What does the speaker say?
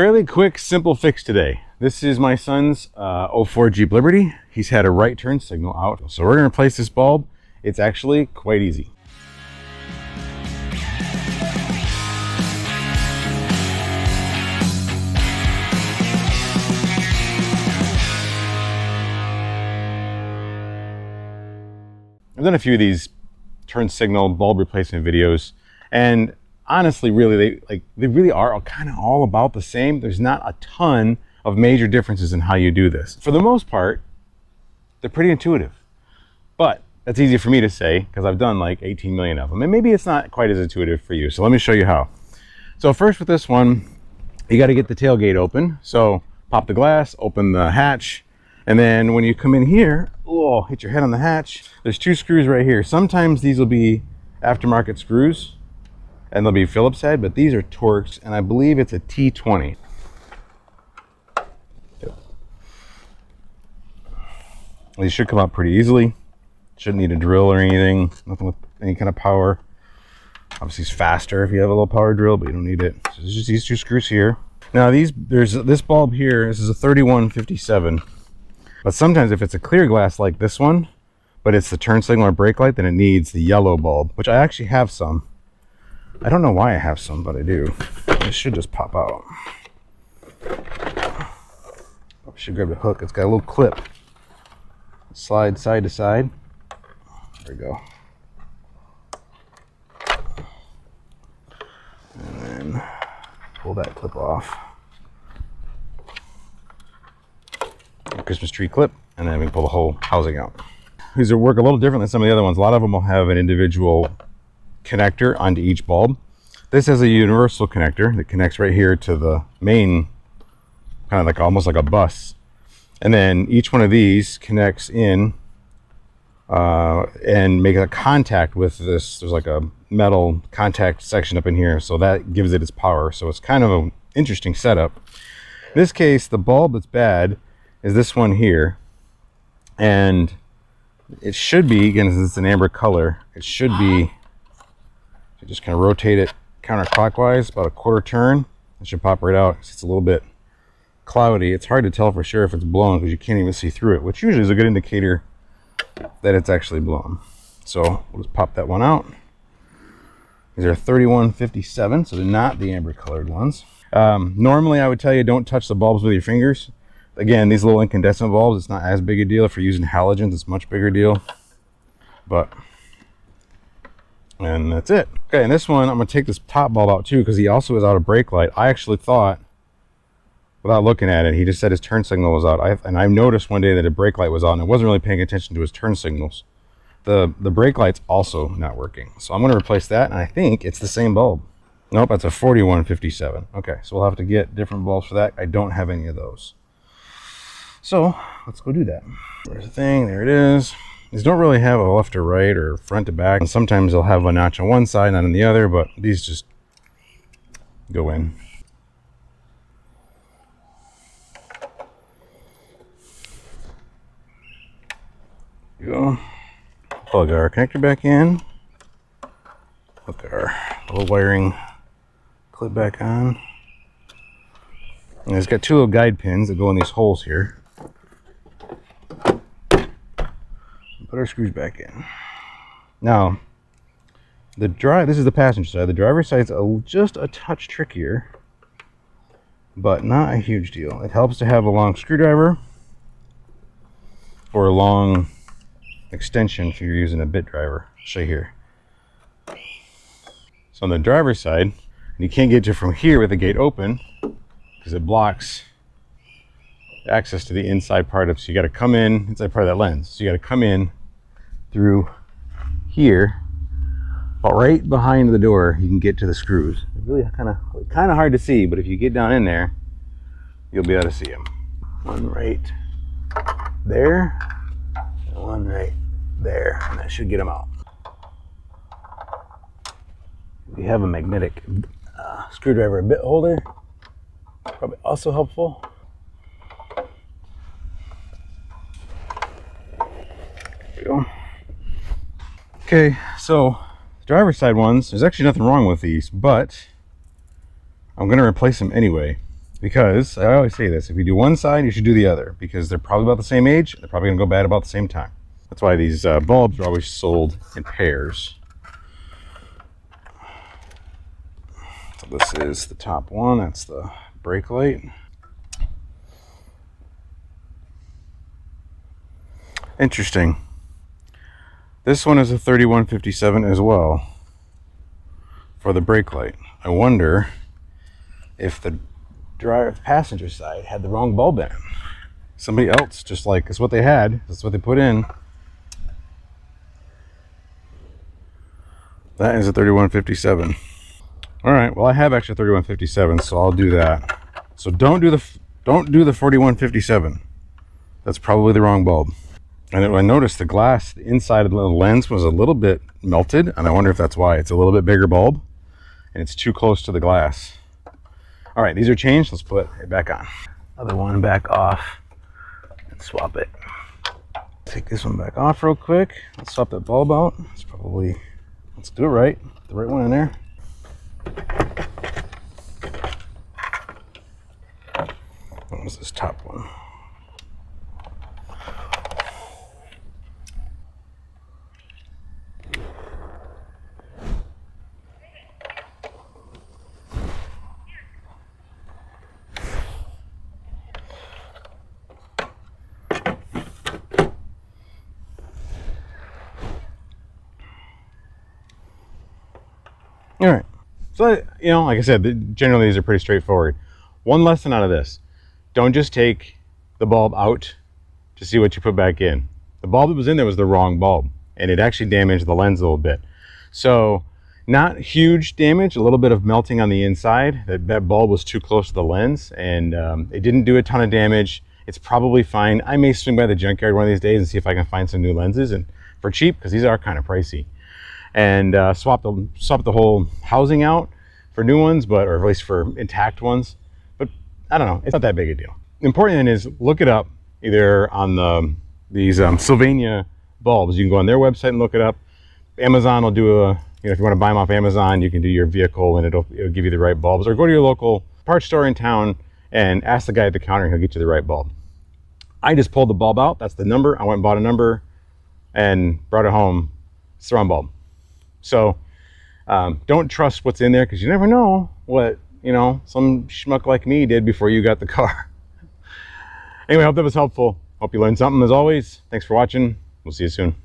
Fairly quick, simple fix today. This is my son's 04 Jeep Liberty. He's had a right turn signal out. So we're gonna replace this bulb. It's actually quite easy. I've done a few of these turn signal bulb replacement videos, and honestly, really, they really are kind of all about the same. There's not a ton of major differences in how you do this. For the most part, they're pretty intuitive, but that's easy for me to say because I've done like 18 million of them, and maybe it's not quite as intuitive for you. So let me show you how. So first with this one, you got to get the tailgate open. So pop the glass, open the hatch, and then when you come in here, oh, hit your head on the hatch. There's two screws right here. Sometimes these will be aftermarket screws and they'll be Phillips head, but these are Torx, and I believe it's a T20. Yep. These should come out pretty easily. Shouldn't need a drill or anything. Nothing with any kind of power. Obviously it's faster if you have a little power drill, but you don't need it. So there's just these two screws here. Now there's this bulb here. This is a 3157. But sometimes if it's a clear glass like this one, but it's the turn signal or brake light, then it needs the yellow bulb, which I actually have some. I don't know why I have some, but I do. It should just pop out. I should grab the hook. It's got a little clip. Slide side to side. There we go. And then pull that clip off. Christmas tree clip, and then we pull the whole housing out. These will work a little different than some of the other ones. A lot of them will have an individual connector onto each bulb. This has a universal connector that connects right here to the main, kind of like almost like a bus, and then each one of these connects in and make a contact with this. There's like a metal contact section up in here, so that gives it its power. So it's kind of an interesting setup. In this case, the bulb that's bad is this one here, and it should be, again, since it's an amber color, it should be, so just kind of rotate it counterclockwise about a quarter turn. It should pop right out. It's a little bit cloudy. It's hard to tell for sure if it's blown because you can't even see through it, which usually is a good indicator that it's actually blown. So we'll just pop that one out. These are 3157, so they're not the amber colored ones. Normally I would tell you don't touch the bulbs with your fingers. Again, these little incandescent bulbs, it's not as big a deal. If you're using halogens, it's a much bigger deal. And that's it. Okay, and this one, I'm gonna take this top bulb out too because he also is out of brake light. I actually thought, without looking at it, he just said his turn signal was out. And I noticed one day that a brake light was on. I wasn't really paying attention to his turn signals. The brake light's also not working. So I'm gonna replace that, and I think it's the same bulb. Nope, that's a 4157. Okay, so we'll have to get different bulbs for that. I don't have any of those. So let's go do that. There's the thing, there it is. These don't really have a left to right or front to back. And sometimes they'll have a notch on one side, not on the other, but these just go in. Go. Plug our connector back in. Hook our little wiring clip back on. And it's got two little guide pins that go in these holes here. Put our screws back in. Now, this is the passenger side. The driver's side's just a touch trickier, but not a huge deal. It helps to have a long screwdriver or a long extension if you're using a bit driver. I'll show you here. So on the driver's side, and you can't get to from here with the gate open because it blocks access to the inside part of, so you got to come in inside part of that lens. So you got to come in through here, but right behind the door you can get to the screws. They're really kind of hard to see, but if you get down in there, you'll be able to see them. One right there, and one right there, and that should get them out. If you have a magnetic screwdriver bit holder, probably also helpful. There we go. Okay, so the driver's side ones, there's actually nothing wrong with these, but I'm going to replace them anyway. Because I always say this, if you do one side, you should do the other, because they're probably about the same age. They're probably going to go bad about the same time. That's why these bulbs are always sold in pairs. So this is the top one. That's the brake light. Interesting. This one is a 3157 as well for the brake light. I wonder if the driver passenger side had the wrong bulb in it. Somebody else, just like, it's what they had, that's what they put in. That is a 3157. All right, well, I have extra 3157, so I'll do that. So don't do the 4157. That's probably the wrong bulb. And I noticed the glass, the inside of the lens was a little bit melted, and I wonder if that's why. It's a little bit bigger bulb, and it's too close to the glass. All right, these are changed. Let's put it back on. Other one back off and swap it. Take this one back off real quick. Let's swap that bulb out. Let's do it right. Put the right one in there. What was this top one? All right, so, you know, like I said, generally these are pretty straightforward. One lesson out of this: don't just take the bulb out to see what you put back in. The bulb that was in there was the wrong bulb, and it actually damaged the lens a little bit. So not huge damage, a little bit of melting on the inside. That bulb was too close to the lens, and it didn't do a ton of damage. It's probably fine. I may swing by the junkyard one of these days and see if I can find some new lenses, and for cheap, because these are kind of pricey. And swap the whole housing out for new ones, or at least for intact ones. But I don't know, it's not that big a deal. The important thing is look it up either on these Sylvania bulbs. You can go on their website and look it up. Amazon will do if you want to buy them off Amazon, you can do your vehicle and it'll give you the right bulbs. Or go to your local parts store in town and ask the guy at the counter and he'll get you the right bulb. I just pulled the bulb out. That's the number. I went and bought a number and brought it home. It's the wrong bulb. So don't trust what's in there, because you never know what, some schmuck like me did before you got the car. Anyway, I hope that was helpful. Hope you learned something. As always, thanks for watching. We'll see you soon.